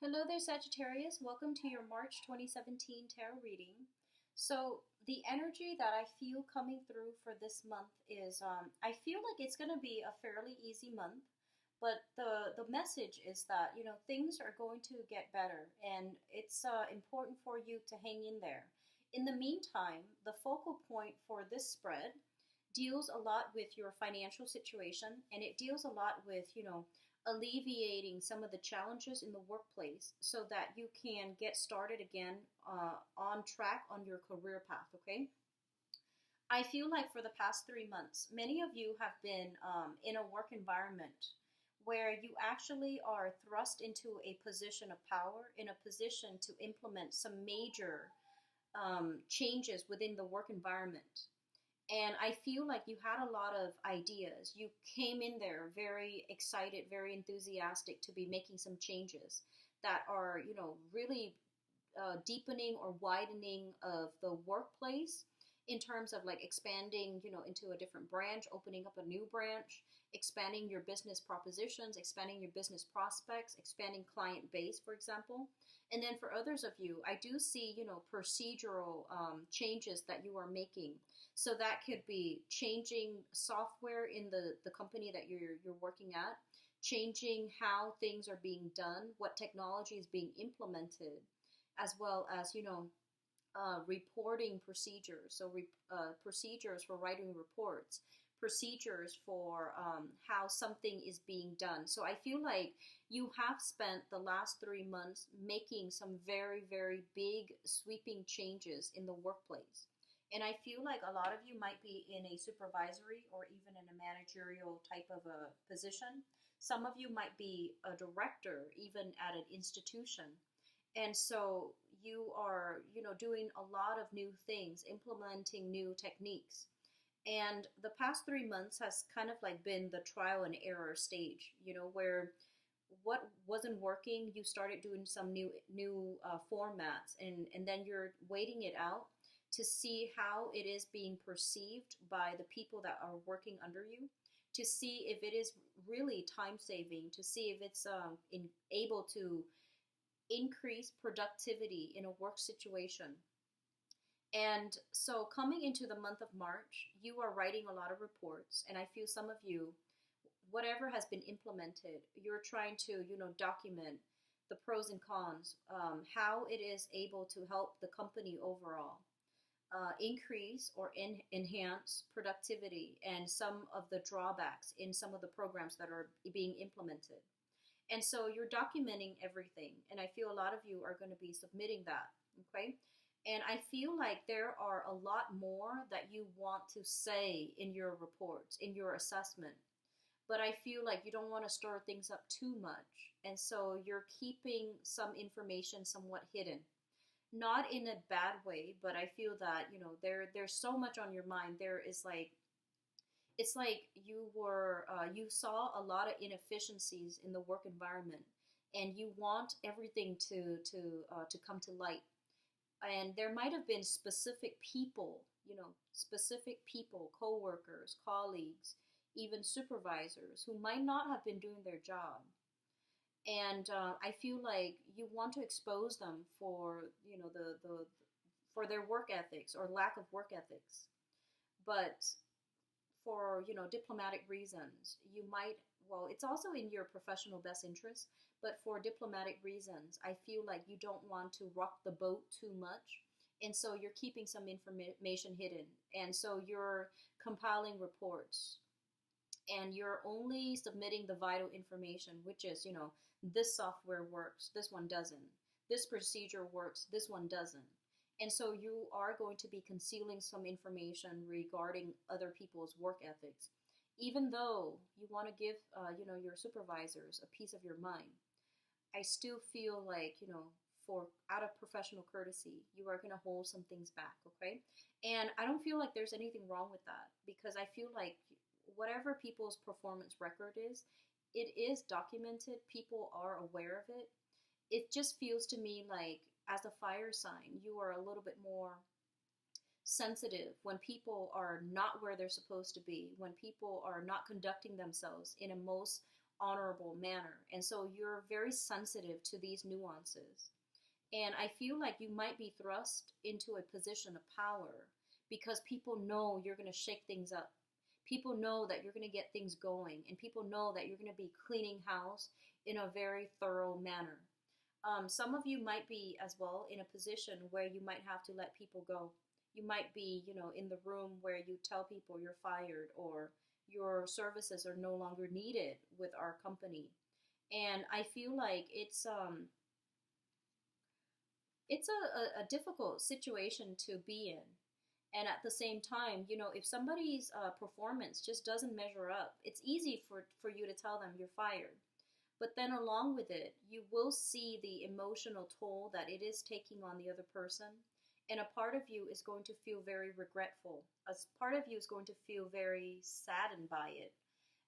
Hello there, Sagittarius. Welcome to your March 2017 tarot reading. So, the energy that I feel coming through for this month is I feel like it's going to be a fairly easy month, but the message is that, things are going to get better and it's important for you to hang in there. In the meantime, the focal point for this spread deals a lot with your financial situation and it deals a lot with, alleviating some of the challenges in the workplace so that you can get started again on track on your career path, okay? I feel like for the past 3 months, many of you have been in a work environment where you actually are thrust into a position of power, in a position to implement some major changes within the work environment. And I feel like you had a lot of ideas. You came in there very excited, very enthusiastic to be making some changes that are, really deepening or widening of the workplace in terms of like expanding, into a different branch, opening up a new branch, expanding your business propositions, expanding your business prospects, expanding client base, for example. And then for others of you, I do see, procedural changes that you are making. So that could be changing software in the company that you're working at, changing how things are being done, what technology is being implemented, as well as, reporting procedures. So procedures for writing reports, procedures for how something is being done. So I feel like you have spent the last 3 months making some very, very big sweeping changes in the workplace. And I feel like a lot of you might be in a supervisory or even in a managerial type of a position. Some of you might be a director, even at an institution. And so you are, doing a lot of new things, implementing new techniques. And the past 3 months has kind of like been the trial and error stage, where what wasn't working, you started doing some new formats, and then you're waiting it out to see how it is being perceived by the people that are working under you, to see if it is really time saving, to see if it's able to increase productivity in a work situation. And so coming into the month of March, you are writing a lot of reports, and I feel some of you, whatever has been implemented, you're trying to, document the pros and cons, how it is able to help the company overall. Increase or enhance productivity and some of the drawbacks in some of the programs that are being implemented. And so you're documenting everything. And I feel a lot of you are going to be submitting that. Okay. And I feel like there are a lot more that you want to say in your reports, in your assessment. But I feel like you don't want to stir things up too much. And so you're keeping some information somewhat hidden. Not in a bad way, but I feel that, there's so much on your mind. There is like, it's like you saw a lot of inefficiencies in the work environment and you want everything to come to light. And there might have been specific people, coworkers, colleagues, even supervisors who might not have been doing their job. And I feel like you want to expose them for, for their work ethics or lack of work ethics. But for, diplomatic reasons, you might, well, it's also in your professional best interest, but for diplomatic reasons, I feel like you don't want to rock the boat too much. And so you're keeping some information hidden. And so you're compiling reports and you're only submitting the vital information, which is, this software works, this one doesn't. This procedure works, this one doesn't. And so you are going to be concealing some information regarding other people's work ethics, even though you want to give, your supervisors a piece of your mind. I still feel like, for out of professional courtesy, you are going to hold some things back, okay? And I don't feel like there's anything wrong with that because I feel like whatever people's performance record is, it is documented. People are aware of it. It just feels to me like as a fire sign, you are a little bit more sensitive when people are not where they're supposed to be, when people are not conducting themselves in a most honorable manner. And so you're very sensitive to these nuances. And I feel like you might be thrust into a position of power because people know you're going to shake things up. People know that you're going to get things going, and people know that you're going to be cleaning house in a very thorough manner. Some of you might be as well in a position where you might have to let people go. You might be, in the room where you tell people you're fired or your services are no longer needed with our company. And I feel like it's a difficult situation to be in. And at the same time, if somebody's performance just doesn't measure up, it's easy for you to tell them you're fired. But then along with it, you will see the emotional toll that it is taking on the other person. And a part of you is going to feel very regretful. A part of you is going to feel very saddened by it.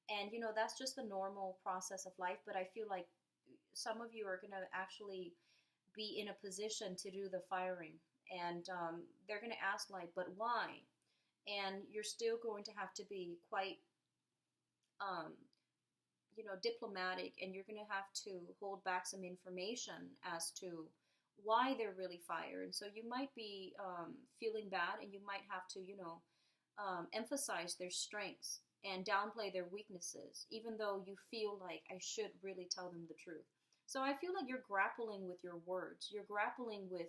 And, that's just the normal process of life. But I feel like some of you are going to actually be in a position to do the firing. And they're going to ask, like, but why? And you're still going to have to be quite, diplomatic, and you're going to have to hold back some information as to why they're really fired. And so you might be feeling bad, and you might have to, emphasize their strengths and downplay their weaknesses, even though you feel like I should really tell them the truth. So I feel like you're grappling with your words. You're grappling with,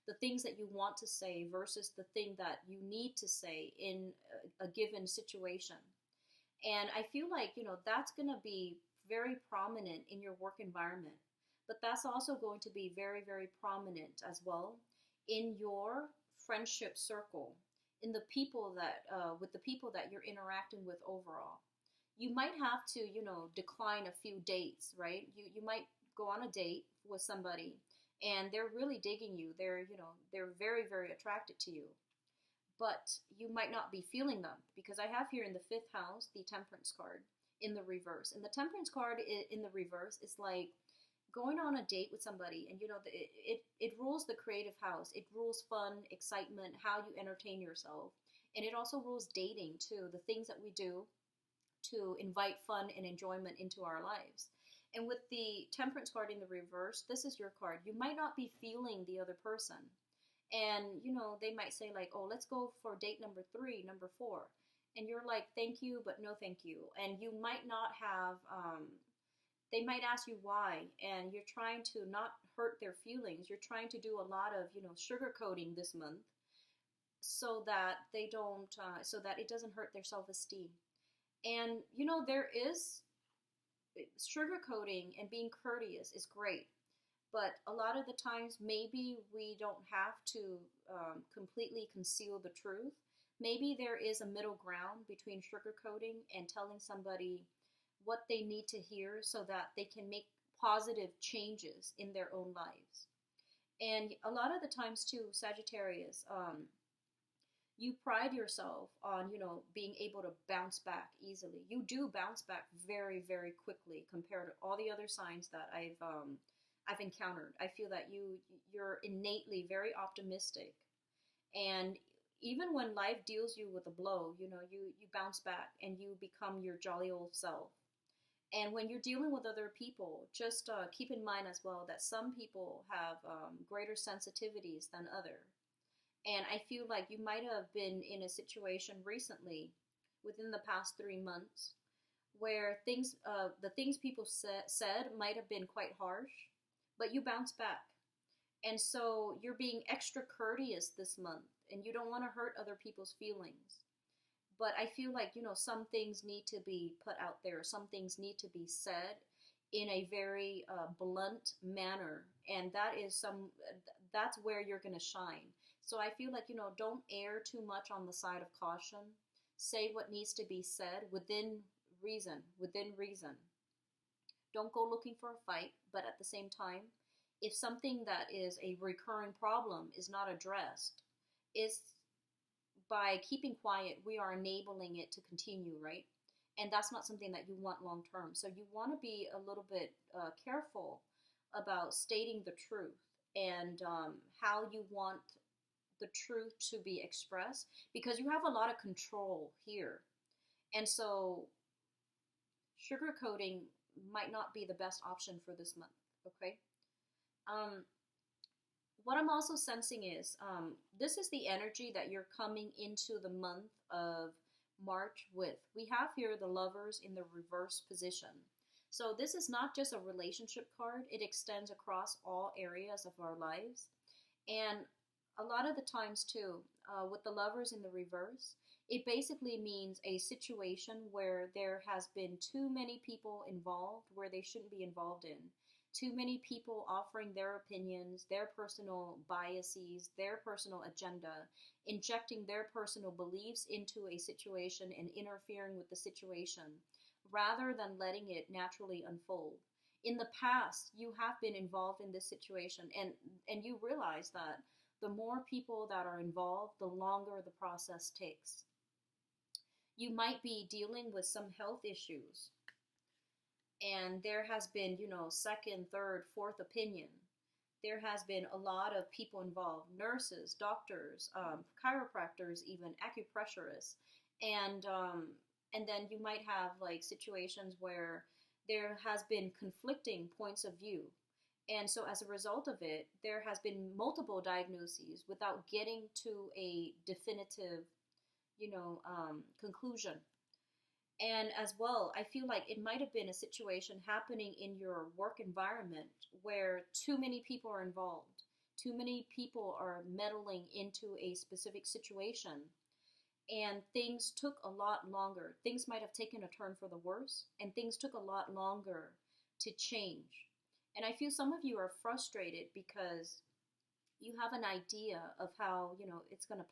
the things that you want to say versus the thing that you need to say in a given situation. And I feel like, that's going to be very prominent in your work environment. But that's also going to be very, very prominent as well in your friendship circle, in the people that, with the people that you're interacting with overall. You might have to, decline a few dates, right? You might go on a date with somebody and they're really digging you. They're very, very attracted to you. But you might not be feeling them, because I have here in the 5th house the Temperance card in the reverse. And the Temperance card in the reverse is like going on a date with somebody, and it rules the creative house. It rules fun, excitement, how you entertain yourself. And it also rules dating too, the things that we do to invite fun and enjoyment into our lives. And with the Temperance card in the reverse, this is your card. You might not be feeling the other person. And, they might say like, oh, let's go for date number 3, number 4. And you're like, thank you, but no thank you. And you might not have, they might ask you why. And you're trying to not hurt their feelings. You're trying to do a lot of, sugarcoating this month so that they don't, so that it doesn't hurt their self-esteem. And, there is sugarcoating and being courteous is great. But a lot of the times, maybe we don't have to completely conceal the truth. Maybe there is a middle ground between sugarcoating and telling somebody what they need to hear so that they can make positive changes in their own lives. And a lot of the times too, Sagittarius, you pride yourself on, being able to bounce back easily. You do bounce back very, very quickly compared to all the other signs that I've encountered. I feel that you're innately very optimistic, and even when life deals you with a blow, you bounce back and you become your jolly old self. And when you're dealing with other people, just keep in mind as well that some people have greater sensitivities than others. And I feel like you might have been in a situation recently, within the past 3 months, where the things people said might have been quite harsh, but you bounce back. And so you're being extra courteous this month, and you don't want to hurt other people's feelings. But I feel like, some things need to be put out there. Some things need to be said in a very blunt manner. And that's where you're going to shine. So I feel like, don't err too much on the side of caution. Say what needs to be said within reason. Don't go looking for a fight, but at the same time, if something that is a recurring problem is not addressed, it's by keeping quiet, we are enabling it to continue, right? And that's not something that you want long term. So you want to be a little bit careful about stating the truth and how you want the truth to be expressed, because you have a lot of control here. And so sugarcoating might not be the best option for this month. Okay. Um, what I'm also sensing is this is the energy that you're coming into the month of March with. We have here the Lovers in the reverse position. So this is not just a relationship card, it extends across all areas of our lives. And a lot of the times, too, with the Lovers in the reverse, it basically means a situation where there has been too many people involved where they shouldn't be involved in. Too many people offering their opinions, their personal biases, their personal agenda, injecting their personal beliefs into a situation and interfering with the situation, rather than letting it naturally unfold. In the past, you have been involved in this situation, and you realize that the more people that are involved, the longer the process takes. You might be dealing with some health issues, and there has been, second, third, fourth opinion. There has been a lot of people involved, nurses, doctors, chiropractors, even acupressurists, and then you might have like situations where there has been conflicting points of view. And so as a result of it, there has been multiple diagnoses without getting to a definitive, conclusion. And as well, I feel like it might have been a situation happening in your work environment where too many people are involved. Too many people are meddling into a specific situation. And things took a lot longer. Things might have taken a turn for the worse, and things took a lot longer to change. And I feel some of you are frustrated because you have an idea of how, it's going to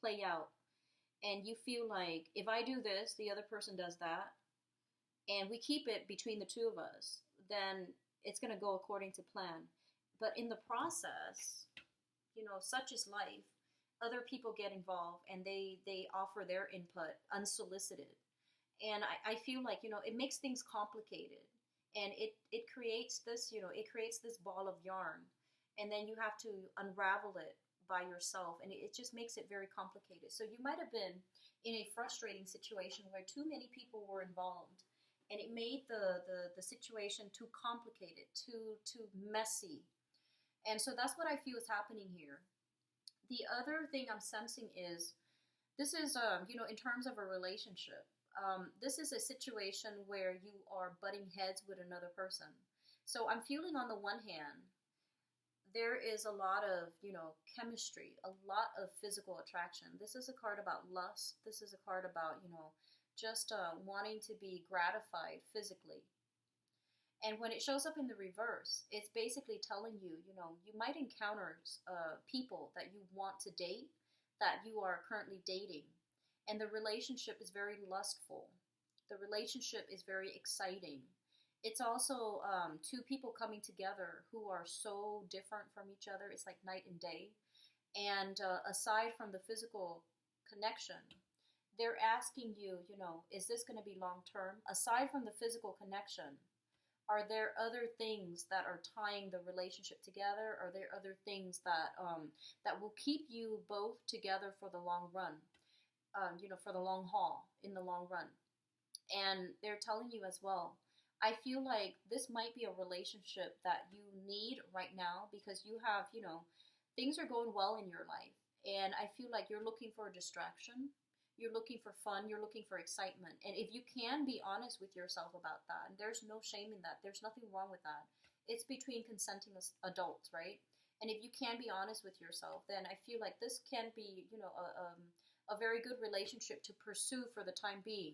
play out. And you feel like, if I do this, the other person does that, and we keep it between the two of us, then it's going to go according to plan. But in the process, such is life. Other people get involved, and they offer their input unsolicited. And I feel like, it makes things complicated. And it creates this, it creates this ball of yarn. And then you have to unravel it by yourself, and it just makes it very complicated. So you might have been in a frustrating situation where too many people were involved, and it made the situation too complicated, too messy. And so that's what I feel is happening here. The other thing I'm sensing is this is in terms of a relationship, this is a situation where you are butting heads with another person. So I'm feeling, on the one hand, there is a lot of, chemistry, a lot of physical attraction. This is a card about lust. This is a card about, just wanting to be gratified physically. And when it shows up in the reverse, it's basically telling you, you might encounter people that you want to date, that you are currently dating. And the relationship is very lustful. The relationship is very exciting. It's also two people coming together who are so different from each other. It's like night and day. And aside from the physical connection, they're asking you, is this going to be long term? Aside from the physical connection, are there other things that are tying the relationship together? Are there other things that that will keep you both together for the long run? For the long haul, in the long run. And they're telling you as well, I feel like this might be a relationship that you need right now because you have, things are going well in your life. And I feel like you're looking for a distraction. You're looking for fun. You're looking for excitement. And if you can be honest with yourself about that, and there's no shame in that. There's nothing wrong with that. It's between consenting adults, right? And if you can be honest with yourself, then I feel like this can be, a very good relationship to pursue for the time being.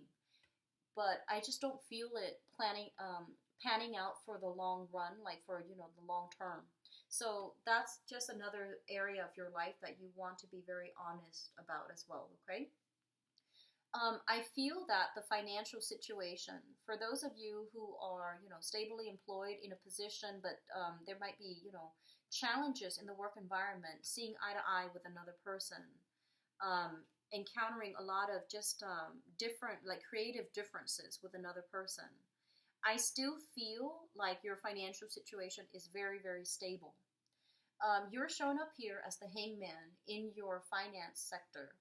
But I just don't feel it panning out for the long run, like for, the long term. So that's just another area of your life that you want to be very honest about as well, okay? I feel that the financial situation, for those of you who are, stably employed in a position, but there might be, challenges in the work environment, seeing eye to eye with another person, encountering a lot of just different, like creative differences with another person. I still feel like your financial situation is very, very stable. You're shown up here as the hangman in your finance sector.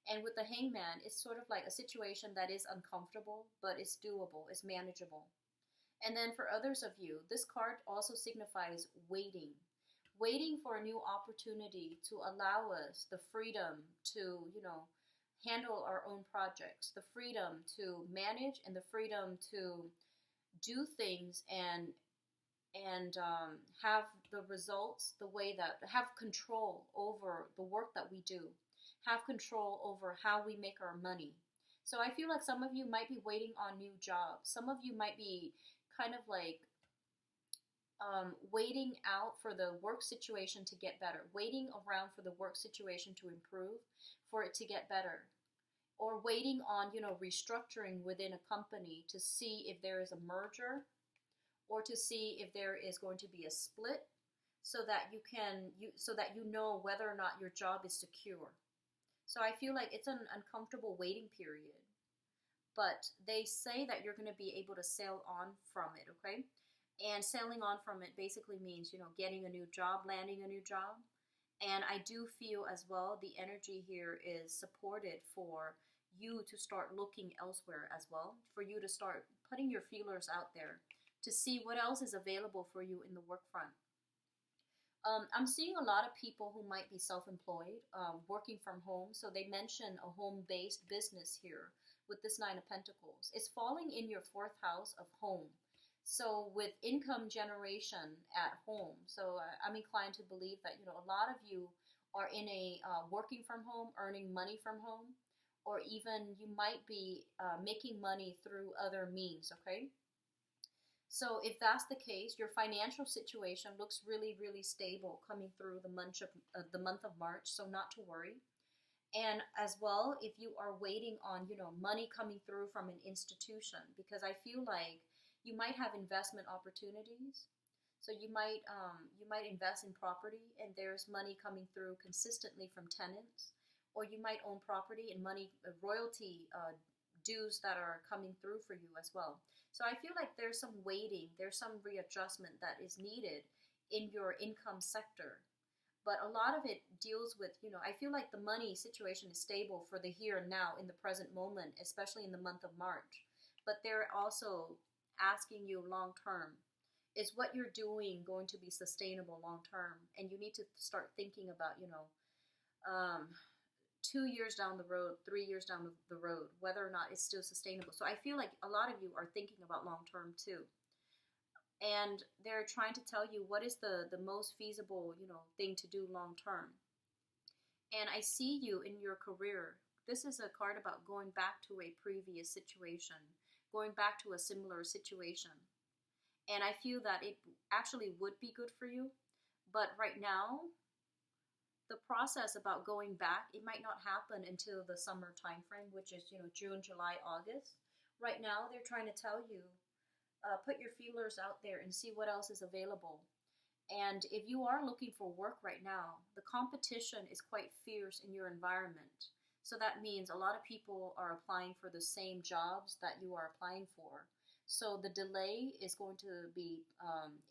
And with the hangman, it's sort of like a situation that is uncomfortable, but it's doable, it's manageable. And then for others of you, this card also signifies waiting. Waiting for a new opportunity to allow us the freedom to, handle our own projects, the freedom to manage, and the freedom to do things and have the results the way that have control over the work that we do, have control over how we make our money. So I feel like some of you might be waiting on new jobs. Some of you might be kind of like waiting out for the work situation to get better, waiting around for the work situation to improve, for it to get better, or waiting on, restructuring within a company to see if there is a merger or to see if there is going to be a split, so that you know whether or not your job is secure. So I feel like it's an uncomfortable waiting period, but they say that you're going to be able to sail on from it, okay? And sailing on from it basically means, getting a new job, landing a new job. And I do feel as well the energy here is supported for you to start looking elsewhere as well, for you to start putting your feelers out there to see what else is available for you in the work front. I'm seeing a lot of people who might be self-employed, working from home. So they mention a home-based business here with this Nine of Pentacles. It's falling in your fourth house of home. So with income generation at home. So I'm inclined to believe that, a lot of you are in a working from home, earning money from home, or even you might be making money through other means, okay? So if that's the case, your financial situation looks really, really stable coming through the month of March, so not to worry. And as well, if you are waiting on, money coming through from an institution, because I feel like you might have investment opportunities. So you might invest in property and there's money coming through consistently from tenants, or you might own property and money royalty dues that are coming through for you as well. So I feel like there's some waiting, there's some readjustment that is needed in your income sector. But a lot of it deals with, I feel like the money situation is stable for the here and now in the present moment, especially in the month of March. But they're also asking you long term, is what you're doing going to be sustainable long term? And you need to start thinking about, 2 years down the road, 3 years down the road, whether or not it's still sustainable. So I feel like a lot of you are thinking about long term too. And they're trying to tell you what is the most feasible, thing to do long term. And I see you in your career. This is a card about going back to a previous situation, going back to a similar situation. And I feel that it actually would be good for you. But right now, the process about going back, it might not happen until the summer time frame, which is, June, July, August. Right now, they're trying to tell you, put your feelers out there and see what else is available. And if you are looking for work right now, the competition is quite fierce in your environment. So that means a lot of people are applying for the same jobs that you are applying for. So the delay is going to be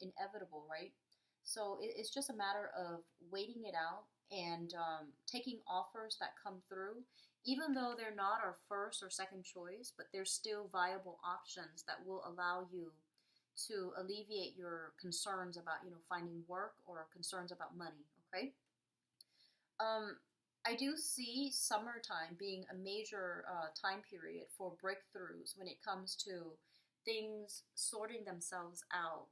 inevitable, right? So it's just a matter of waiting it out and taking offers that come through, even though they're not our first or second choice, but they're still viable options that will allow you to alleviate your concerns about, finding work or concerns about money, okay? I do see summertime being a major time period for breakthroughs when it comes to things sorting themselves out,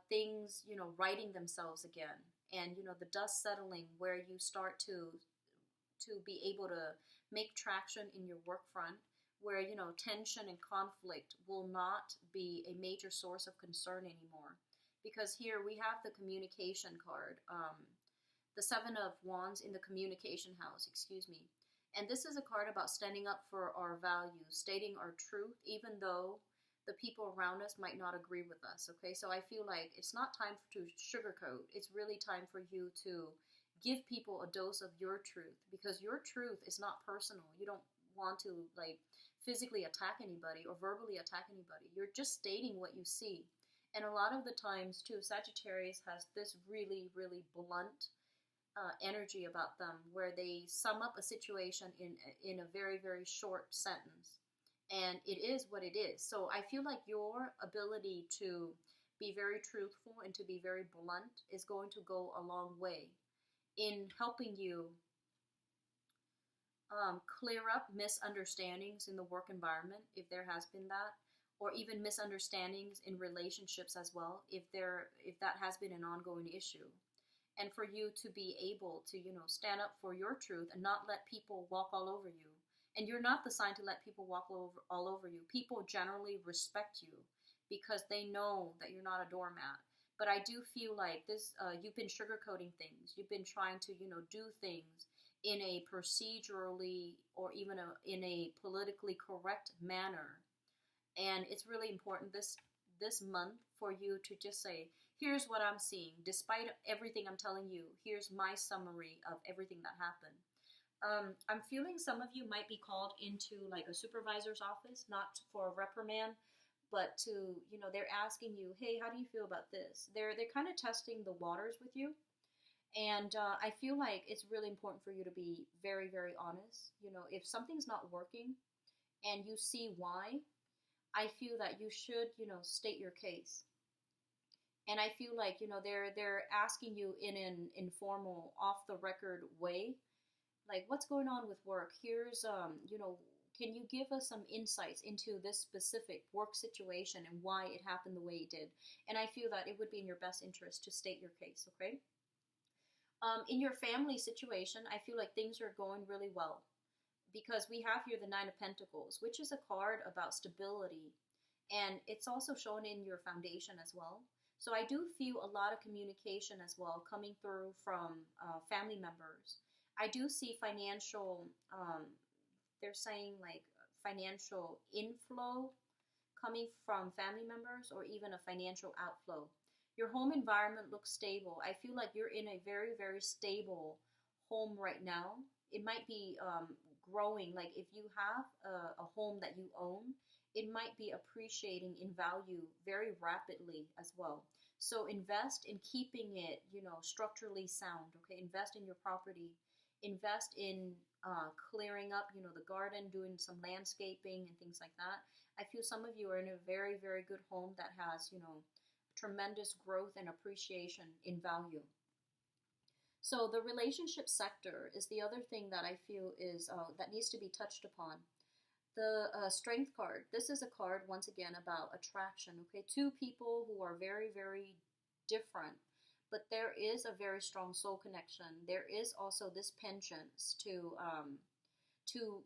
things, righting themselves again. And, the dust settling where you start to be able to make traction in your work front, where, tension and conflict will not be a major source of concern anymore. Because here we have the communication card, the Seven of Wands in the communication house, excuse me. And this is a card about standing up for our values, stating our truth, even though the people around us might not agree with us, okay? So I feel like it's not time to sugarcoat. It's really time for you to give people a dose of your truth, because your truth is not personal. You don't want to, physically attack anybody or verbally attack anybody. You're just stating what you see. And a lot of the times, too, Sagittarius has this really, really blunt energy about them, where they sum up a situation in a very, very short sentence. and it is what it is. So I feel like your ability to be very truthful and to be very blunt is going to go a long way in helping you clear up misunderstandings in the work environment, if there has been that, or even misunderstandings in relationships as well, if that has been an ongoing issue. And for you to be able to, stand up for your truth and not let people walk all over you. And you're not the sign to let people walk all over you. People generally respect you because they know that you're not a doormat. But I do feel like this, you've been sugarcoating things. You've been trying to, do things in a procedurally or even in a politically correct manner. And it's really important this month for you to just say, here's what I'm seeing. Despite everything I'm telling you, here's my summary of everything that happened. I'm feeling some of you might be called into like a supervisor's office, not for a reprimand, but to, they're asking you, hey, how do you feel about this? They're kind of testing the waters with you. And I feel like it's really important for you to be very, very honest. If something's not working and you see why, I feel that you should, state your case. And I feel like, they're asking you in an informal, off the record way, like, what's going on with work? Here's, can you give us some insights into this specific work situation and why it happened the way it did? And I feel that it would be in your best interest to state your case, okay? In your family situation, I feel like things are going really well because we have here the Nine of Pentacles, which is a card about stability. And it's also shown in your foundation as well. So I do feel a lot of communication as well coming through from family members. I do see financial, they're saying like financial inflow coming from family members or even a financial outflow. Your home environment looks stable. I feel like you're in a very, very stable home right now. It might be growing. Like if you have a home that you own, it might be appreciating in value very rapidly as well. So invest in keeping it, structurally sound. Okay, invest in your property. Invest in clearing up, the garden, doing some landscaping and things like that. I feel some of you are in a very, very good home that has, tremendous growth and appreciation in value. So the relationship sector is the other thing that I feel is that needs to be touched upon. The Strength card. This is a card, once again, about attraction. Okay, two people who are very, very different, but there is a very strong soul connection. There is also this penchant to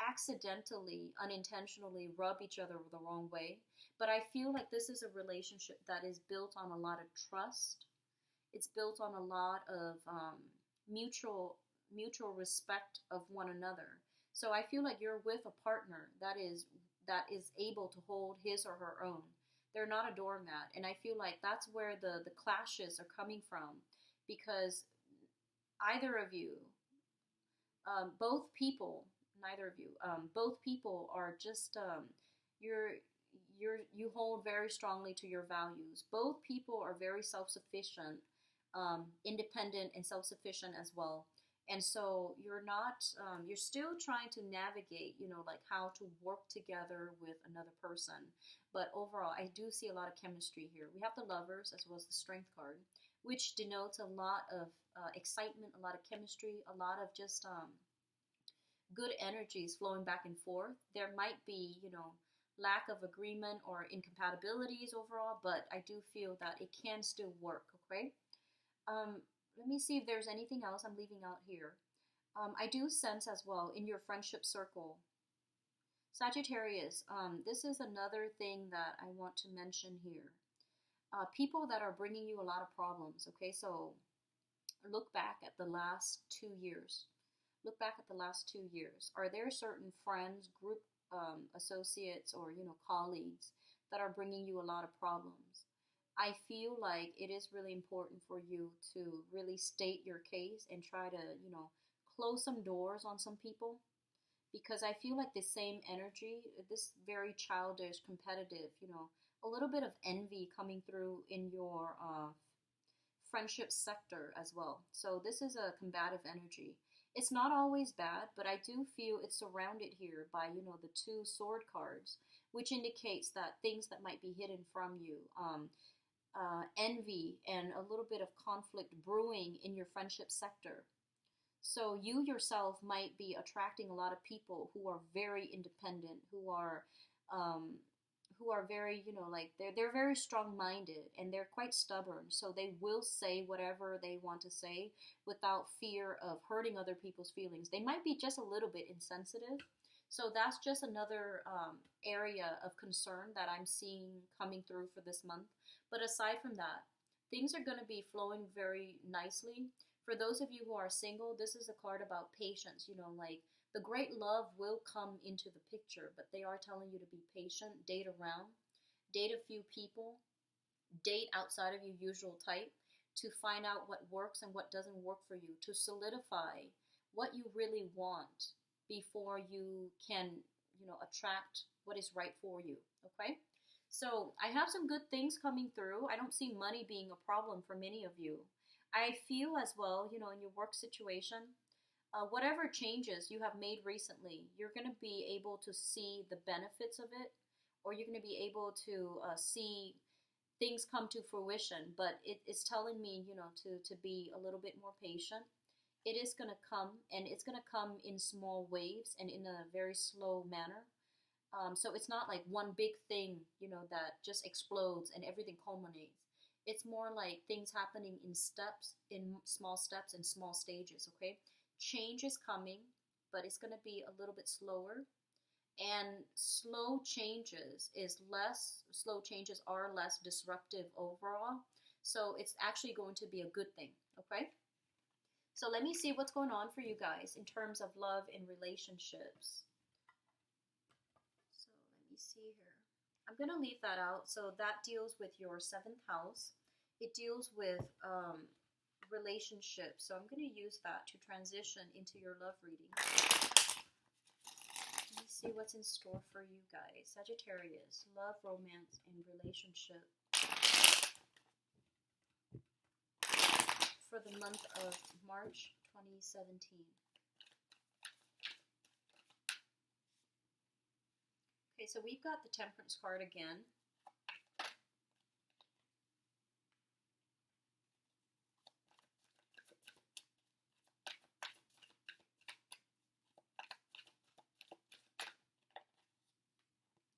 accidentally, unintentionally rub each other the wrong way. But I feel like this is a relationship that is built on a lot of trust. It's built on a lot of mutual respect of one another. So I feel like you're with a partner that is able to hold his or her own. They're not a doormat. And I feel like that's where the clashes are coming from, because either of you, both people, neither of you, both people are just, you hold very strongly to your values. Both people are very self-sufficient, independent and self-sufficient as well. And so you're not, you're still trying to navigate, like how to work together with another person. But overall, I do see a lot of chemistry here. We have the Lovers as well as the Strength card, which denotes a lot of excitement, a lot of chemistry, a lot of just good energies flowing back and forth. There might be, lack of agreement or incompatibilities overall, but I do feel that it can still work, okay? Let me see if there's anything else I'm leaving out here. I do sense as well in your friendship circle, Sagittarius, this is another thing that I want to mention here. People that are bringing you a lot of problems, okay? So look back at the last 2 years. Look back at the last 2 years. Are there certain friends, group associates, or, colleagues that are bringing you a lot of problems? I feel like it is really important for you to really state your case and try to, close some doors on some people, because I feel like the same energy, this very childish, competitive, a little bit of envy coming through in your friendship sector as well. So this is a combative energy. It's not always bad, but I do feel it's surrounded here by, you know, the two sword cards, which indicates that things that might be hidden from you, envy and a little bit of conflict brewing in your friendship sector. So you yourself might be attracting a lot of people who are very independent, um, who are very, you know, like they're very strong-minded and they're quite stubborn. So they will say whatever they want to say without fear of hurting other people's feelings. They might be just a little bit insensitive. So that's just another area of concern that I'm seeing coming through for this month. But aside from that, things are going to be flowing very nicely. For those of you who are single, this is a card about patience. You know, like the great love will come into the picture, but they are telling you to be patient, date around, date a few people, date outside of your usual type to find out what works and what doesn't work for you, to solidify what you really want before you can, you know, attract what is right for you, okay? So I have some good things coming through. I don't see money being a problem for many of you. I feel as well, you know, in your work situation, whatever changes you have made recently, you're going to be able to see the benefits of it, or you're going to be able to see things come to fruition. But it's telling me, you know, to be a little bit more patient. It is going to come, and it's going to come in small waves and in a very slow manner. So it's not like one big thing, you know, that just explodes and everything culminates. It's more like things happening in steps, in small steps and small stages, okay? Change is coming, but it's going to be a little bit slower. And slow changes are less disruptive overall. So it's actually going to be a good thing, okay? So let me see what's going on for you guys in terms of love and relationships. So let me see here. I'm going to leave that out. So that deals with your 7th house. It deals with relationships. So I'm going to use that to transition into your love reading. Let me see what's in store for you guys. Sagittarius, love, romance, and relationship for the month of March 2017. Okay, so we've got the Temperance card again.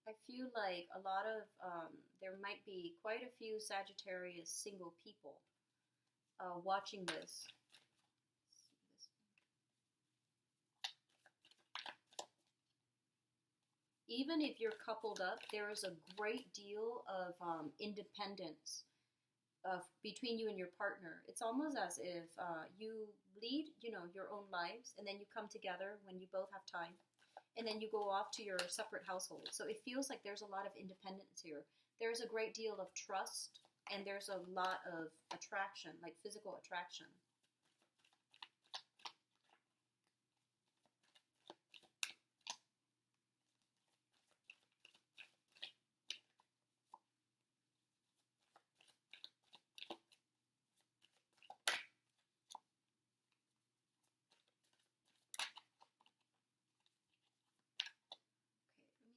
I feel like a lot of, there might be quite a few Sagittarius single people watching this. Even if you're coupled up, there is a great deal of independence between you and your partner. It's almost as if you lead, you know, your own lives, and then you come together when you both have time, and then you go off to your separate households. So it feels like there's a lot of independence here. There's a great deal of trust, and there's a lot of attraction, like physical attraction.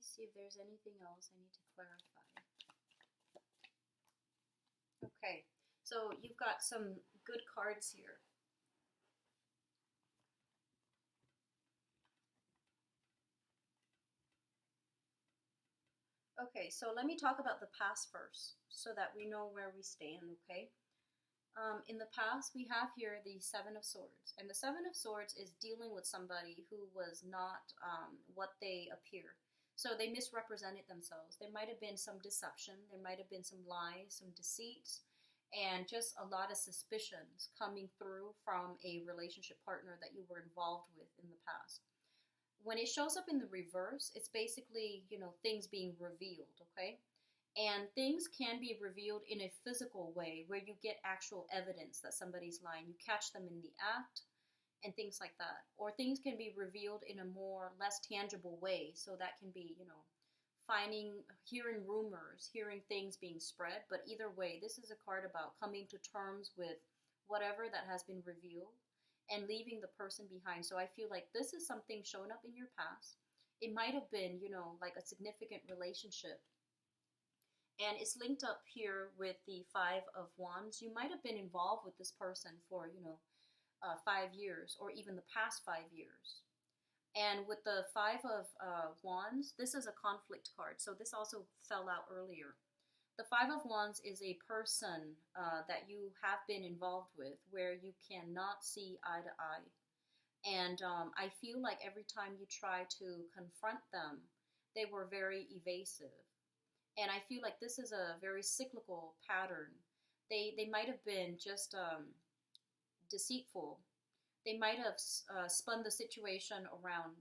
See if there's anything else I need to clarify. Okay, so you've got some good cards here. Okay, so let me talk about the past first so that we know where we stand, okay? In the past, we have here the Seven of Swords. And the Seven of Swords is dealing with somebody who was not what they appear. So they misrepresented themselves. There might have been some deception. There might have been some lies, some deceits, and just a lot of suspicions coming through from a relationship partner that you were involved with in the past. When it shows up in the reverse, it's basically, you know, things being revealed, okay? And things can be revealed in a physical way where you get actual evidence that somebody's lying. You catch them in the act and things like that. Or things can be revealed in a more less tangible way. So that can be, you know, hearing rumors, hearing things being spread. But either way, this is a card about coming to terms with whatever that has been revealed and leaving the person behind. So I feel like this is something showing up in your past. It might have been, like a significant relationship. And it's linked up here with the Five of Wands. You might have been involved with this person for, 5 years or even the past 5 years. And with the Five of Wands, this is a conflict card. So this also fell out earlier. The Five of Wands is a person that you have been involved with where you cannot see eye to eye. And I feel like every time you try to confront them, they were very evasive. And I feel like this is a very cyclical pattern. They might have been just deceitful. They might have spun the situation around,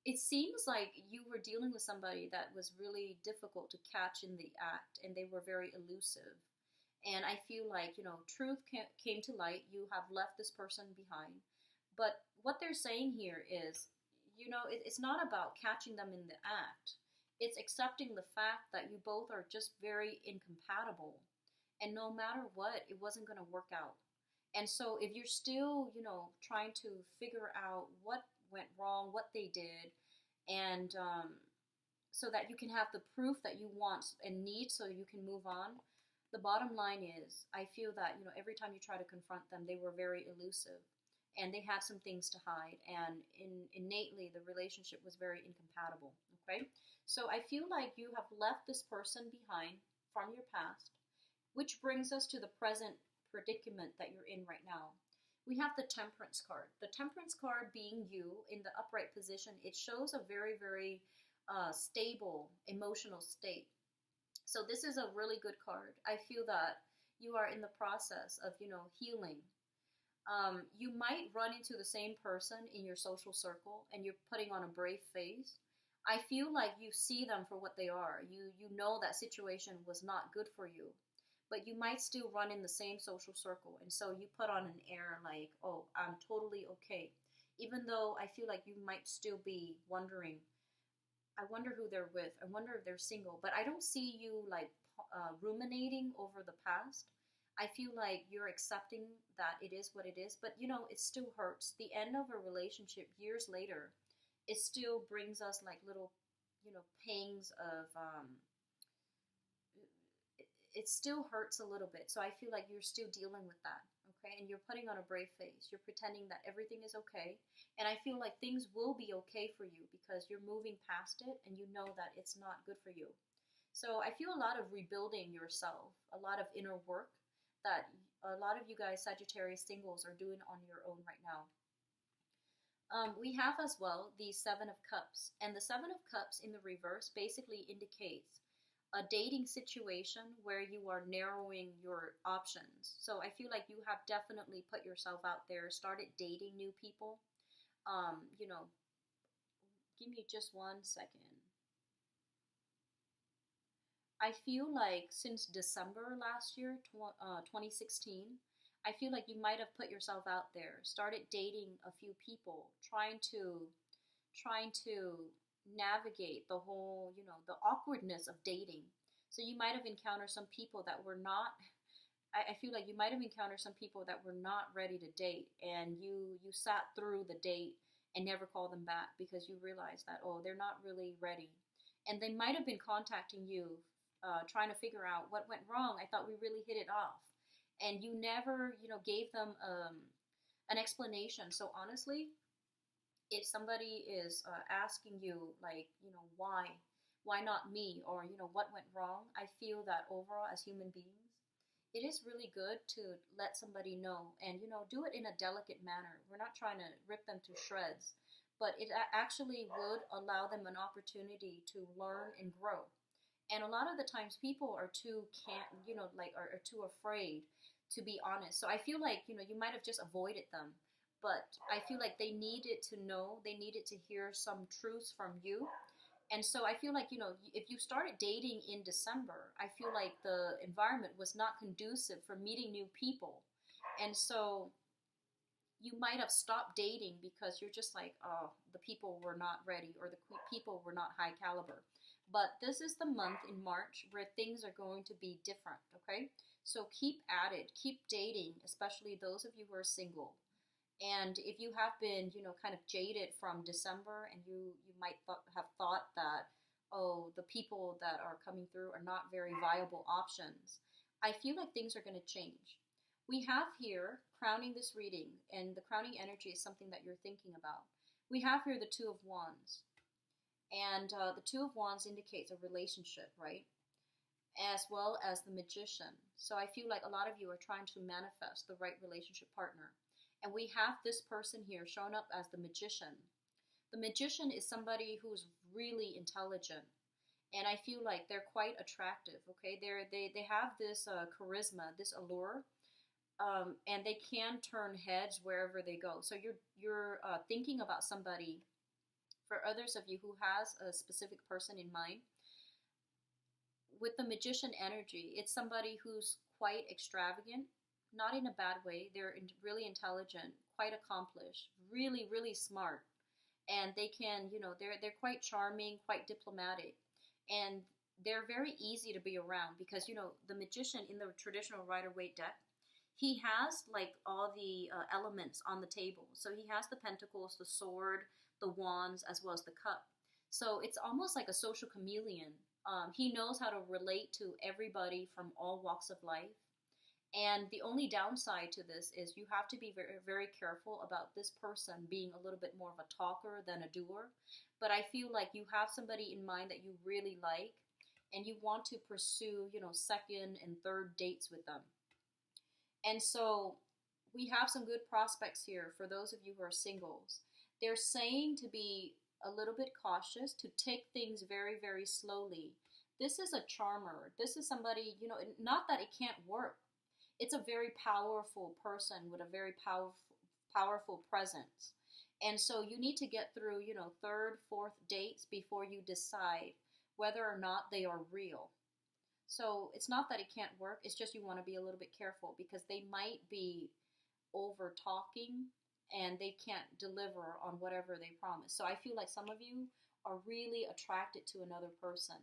it seems like you were dealing with somebody that was really difficult to catch in the act, and they were very elusive. And I feel like, truth came to light. You have left this person behind. But what they're saying here is, it's not about catching them in the act. It's accepting the fact that you both are just very incompatible. And no matter what, it wasn't going to work out. And so if you're still, trying to figure out what went wrong, what they did, and so that you can have the proof that you want and need so you can move on, the bottom line is, I feel that, every time you try to confront them, they were very elusive. And they had some things to hide. And innately, the relationship was very incompatible. Okay? So I feel like you have left this person behind from your past, which brings us to the present predicament that you're in right now. We have the Temperance card. The Temperance card being you in the upright position, it shows a very, very stable emotional state. So this is a really good card. I feel that you are in the process of, healing. You might run into the same person in your social circle and you're putting on a brave face. I feel like you see them for what they are. You know that situation was not good for you, but you might still run in the same social circle. And so you put on an air like, oh, I'm totally okay. Even though I feel like you might still be wondering, I wonder who they're with. I wonder if they're single. But I don't see you like ruminating over the past. I feel like you're accepting that it is what it is. But, it still hurts. The end of a relationship years later, it still brings us like little, pangs of, it still hurts a little bit. So I feel like you're still dealing with that. Okay. And you're putting on a brave face. You're pretending that everything is okay. And I feel like things will be okay for you because you're moving past it and you know that it's not good for you. So I feel a lot of rebuilding yourself, a lot of inner work that a lot of you guys, Sagittarius singles, are doing on your own right now. We have as well the Seven of Cups. And the Seven of Cups in the reverse basically indicates a dating situation where you are narrowing your options. So I feel like you have definitely put yourself out there, started dating new people. Give me just 1 second. I feel like since December last year, 2016, I feel like you might have put yourself out there, started dating a few people, trying to navigate the whole, the awkwardness of dating. So you might have encountered some people that were not, I feel like you might have encountered some people that were not ready to date, and you sat through the date and never called them back because you realized that, oh, they're not really ready. And they might have been contacting you, trying to figure out what went wrong. I thought we really hit it off. And you never, gave them an explanation. So honestly, if somebody is asking you, like, why not me? Or, what went wrong? I feel that overall as human beings, it is really good to let somebody know and, do it in a delicate manner. We're not trying to rip them to shreds, but it actually would allow them an opportunity to learn and grow. And a lot of the times people are too are too afraid to be honest. So I feel like, you might have just avoided them, but I feel like they needed to know, they needed to hear some truths from you. And so I feel like, if you started dating in December, I feel like the environment was not conducive for meeting new people. And so you might have stopped dating because you're just like, oh, the people were not ready or the people were not high caliber. But this is the month in March where things are going to be different, okay? So keep at it, keep dating, especially those of you who are single. And if you have been, kind of jaded from December, and you might have thought that, oh, the people that are coming through are not very viable options, I feel like things are going to change. We have here, crowning this reading, and the crowning energy is something that you're thinking about. We have here the Two of Wands. And the Two of Wands indicates a relationship, right? As well as the Magician. So I feel like a lot of you are trying to manifest the right relationship partner. And we have this person here shown up as the Magician. The Magician is somebody who's really intelligent. And I feel like they're quite attractive, okay? They have this charisma, this allure, and they can turn heads wherever they go. So you're thinking about somebody. For others of you who has a specific person in mind, with the Magician energy, it's somebody who's quite extravagant, not in a bad way. They're really intelligent, quite accomplished, really, really smart. And they can, they're quite charming, quite diplomatic. And they're very easy to be around because, the Magician in the traditional Rider-Waite deck, he has like all the elements on the table. So he has the pentacles, the sword, the wands, as well as the cup. So it's almost like a social chameleon. He knows how to relate to everybody from all walks of life. And the only downside to this is you have to be very, very careful about this person being a little bit more of a talker than a doer. But I feel like you have somebody in mind that you really like, and you want to pursue, second and third dates with them. And so we have some good prospects here for those of you who are singles. They're saying to be a little bit cautious, to take things very, very slowly. This is a charmer. This is somebody, not that it can't work. It's a very powerful person with a very powerful presence. And so you need to get through, third, fourth dates before you decide whether or not they are real. So it's not that it can't work. It's just you want to be a little bit careful because they might be over talking and they can't deliver on whatever they promise. So I feel like some of you are really attracted to another person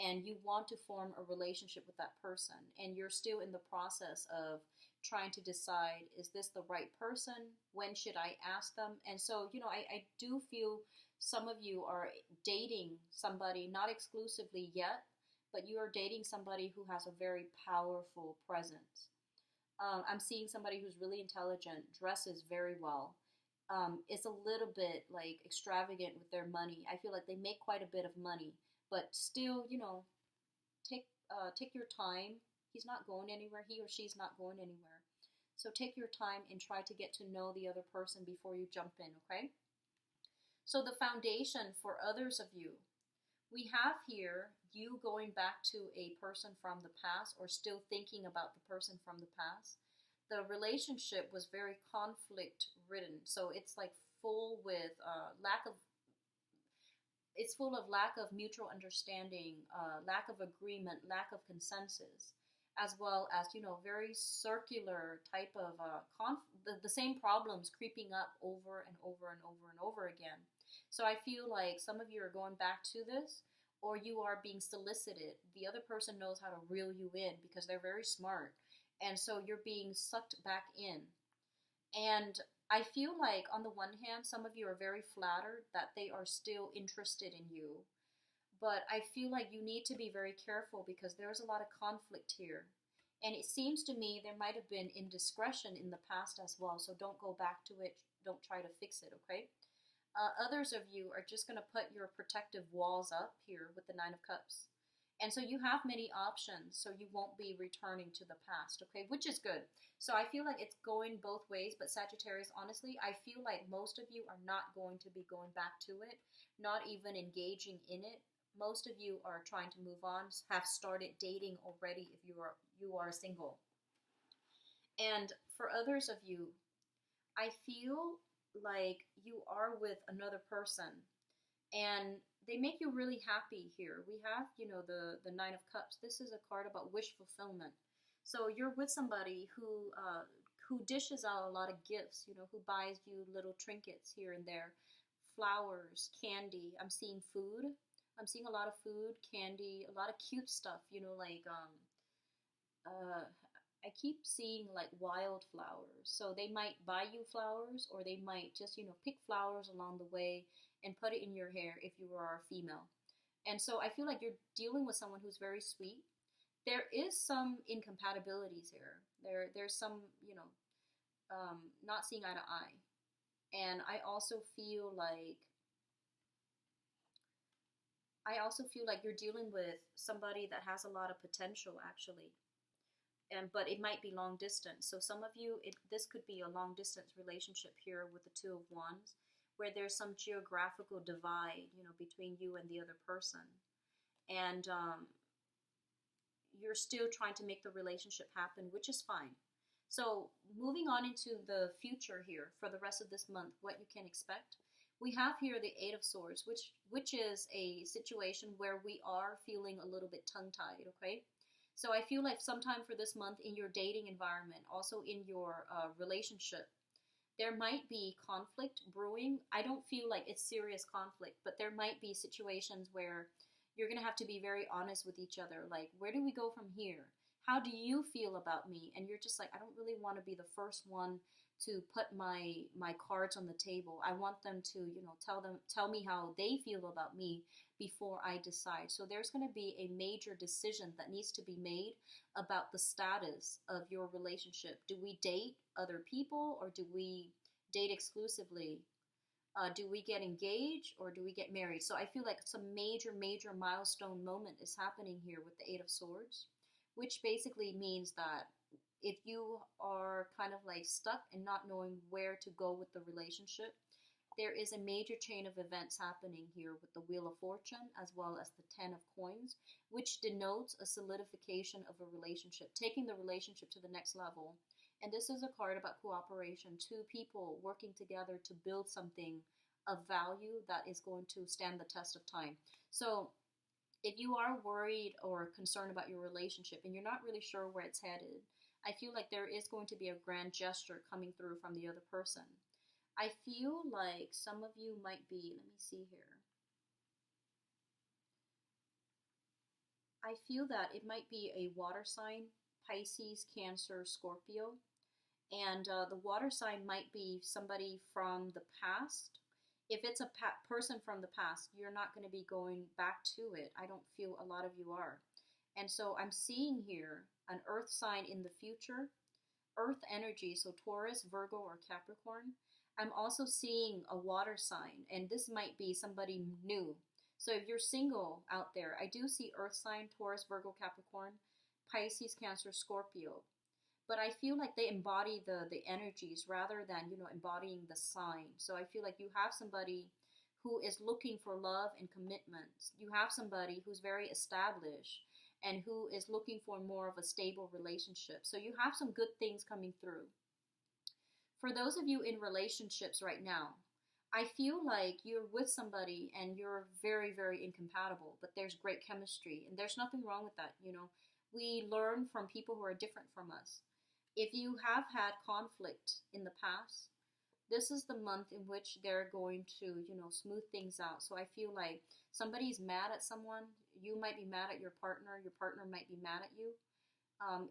and you want to form a relationship with that person, and you're still in the process of trying to decide, is this the right person? When should I ask them? And so, I do feel some of you are dating somebody, not exclusively yet, but you are dating somebody who has a very powerful presence. I'm seeing somebody who's really intelligent, dresses very well, is a little bit like extravagant with their money. I feel like they make quite a bit of money, but still, take your time. He's not going anywhere. He or she's not going anywhere. So take your time and try to get to know the other person before you jump in, okay? So the foundation for others of you, we have here you going back to a person from the past or still thinking about the person from the past. The relationship was very conflict ridden. So it's like full with it's full of lack of mutual understanding, lack of agreement, lack of consensus, as well as, very circular type of the same problems creeping up over and over and over and over again. So I feel like some of you are going back to this, or you are being solicited. The other person knows how to reel you in because they're very smart. And so you're being sucked back in. And I feel like on the one hand, some of you are very flattered that they are still interested in you. But I feel like you need to be very careful because there's a lot of conflict here. And it seems to me there might have been indiscretion in the past as well. So don't go back to it. Don't try to fix it, okay? Others of you are just going to put your protective walls up here with the Nine of Cups. And so you have many options, so you won't be returning to the past, okay? Which is good. So I feel like it's going both ways, but Sagittarius, honestly, I feel like most of you are not going to be going back to it, not even engaging in it. Most of you are trying to move on, have started dating already if you are single. And for others of you, I feel like you are with another person and they make you really happy here. We have, the Nine of Cups. This is a card about wish fulfillment. So you're with somebody who dishes out a lot of gifts, who buys you little trinkets here and there, flowers, candy. I'm seeing food. I'm seeing a lot of food, candy, a lot of cute stuff, like uh I keep seeing like wildflowers. So they might buy you flowers, or they might just, pick flowers along the way and put it in your hair if you are a female. And so I feel like you're dealing with someone who's very sweet. There is some incompatibilities here. There's some, not seeing eye to eye. And I also feel like you're dealing with somebody that has a lot of potential, actually. But it might be long distance. So some of you, this could be a long distance relationship here with the Two of Wands, where there's some geographical divide, between you and the other person. And you're still trying to make the relationship happen, which is fine. So moving on into the future here for the rest of this month, what you can expect. We have here the Eight of Swords, which is a situation where we are feeling a little bit tongue-tied, okay? So I feel like sometime for this month in your dating environment, also in your relationship, there might be conflict brewing. I don't feel like it's serious conflict, but there might be situations where you're going to have to be very honest with each other. Like, where do we go from here? How do you feel about me? And you're just like, I don't really want to be the first one to put my cards on the table. I want them to, tell me how they feel about me before I decide. So there's going to be a major decision that needs to be made about the status of your relationship. Do we date other people, or do we date exclusively? Do we get engaged, or do we get married? So I feel like some major milestone moment is happening here with the Eight of Swords, which basically means that if you are kind of like stuck and not knowing where to go with the relationship, there is a major chain of events happening here with the Wheel of Fortune as well as the Ten of Coins, which denotes a solidification of a relationship, taking the relationship to the next level. And this is a card about cooperation, two people working together to build something of value that is going to stand the test of time. So if you are worried or concerned about your relationship and you're not really sure where it's headed, I feel like there is going to be a grand gesture coming through from the other person. I feel like some of you might be, let me see here. I feel that it might be a water sign, Pisces, Cancer, Scorpio. And the water sign might be somebody from the past. If it's a person from the past, you're not going to be going back to it. I don't feel a lot of you are. And so I'm seeing here an earth sign in the future, earth energy, so Taurus, Virgo, or Capricorn. I'm also seeing a water sign, and this might be somebody new. So if you're single out there, I do see earth sign, Taurus, Virgo, Capricorn, Pisces, Cancer, Scorpio. But I feel like they embody the energies rather than, embodying the sign. So I feel like you have somebody who is looking for love and commitment. You have somebody who's very established and who is looking for more of a stable relationship. So you have some good things coming through. For those of you in relationships right now, I feel like you're with somebody and you're very, very incompatible, but there's great chemistry, and there's nothing wrong with that. We learn from people who are different from us. If you have had conflict in the past, this is the month in which they're going to, smooth things out. So I feel like somebody's mad at someone. You might be mad at your partner might be mad at you.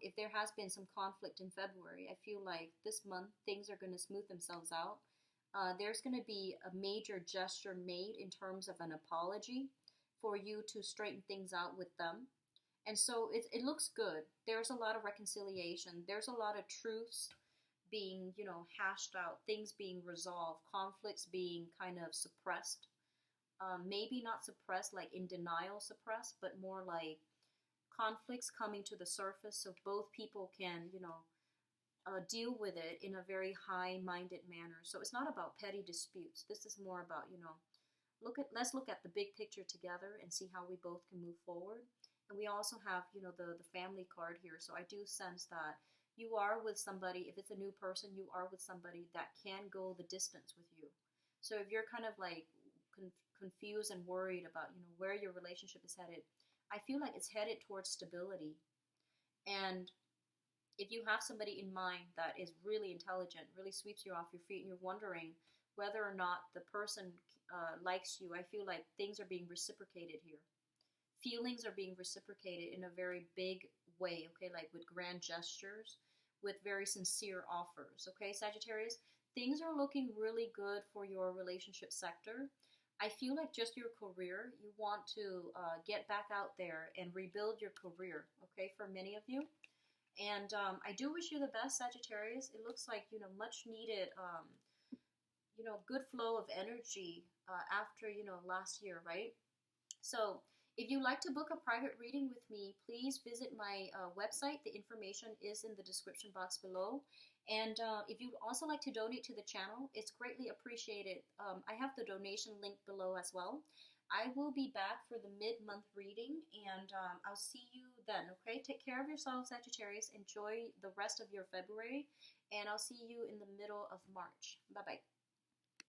If there has been some conflict in February, I feel like this month things are going to smooth themselves out. There's going to be a major gesture made in terms of an apology for you to straighten things out with them. And so it looks good. There's a lot of reconciliation. There's a lot of truths being, hashed out, things being resolved, conflicts being kind of suppressed. Maybe not suppressed like in denial suppressed, but more like conflicts coming to the surface so both people can, deal with it in a very high-minded manner. So it's not about petty disputes. This is more about, let's look at the big picture together and see how we both can move forward. And we also have, the family card here. So I do sense that you are with somebody, if it's a new person, you are with somebody that can go the distance with you. So if you're kind of like confused and worried about, where your relationship is headed, I feel like it's headed towards stability. And if you have somebody in mind that is really intelligent, really sweeps you off your feet, and you're wondering whether or not the person likes you. I feel like things are being reciprocated here. Feelings are being reciprocated in a very big way, okay, like with grand gestures, with very sincere offers, okay, Sagittarius? Things are looking really good for your relationship sector. I feel like just your career, you want to get back out there and rebuild your career, okay, for many of you. And I do wish you the best, Sagittarius. It looks like, much needed, good flow of energy after, last year, right? So if you'd like to book a private reading with me, please visit my website. The information is in the description box below. And if you'd also like to donate to the channel, it's greatly appreciated. I have the donation link below as well. I will be back for the mid-month reading, and I'll see you then, okay? Take care of yourself, Sagittarius. Enjoy the rest of your February, and I'll see you in the middle of March. Bye-bye.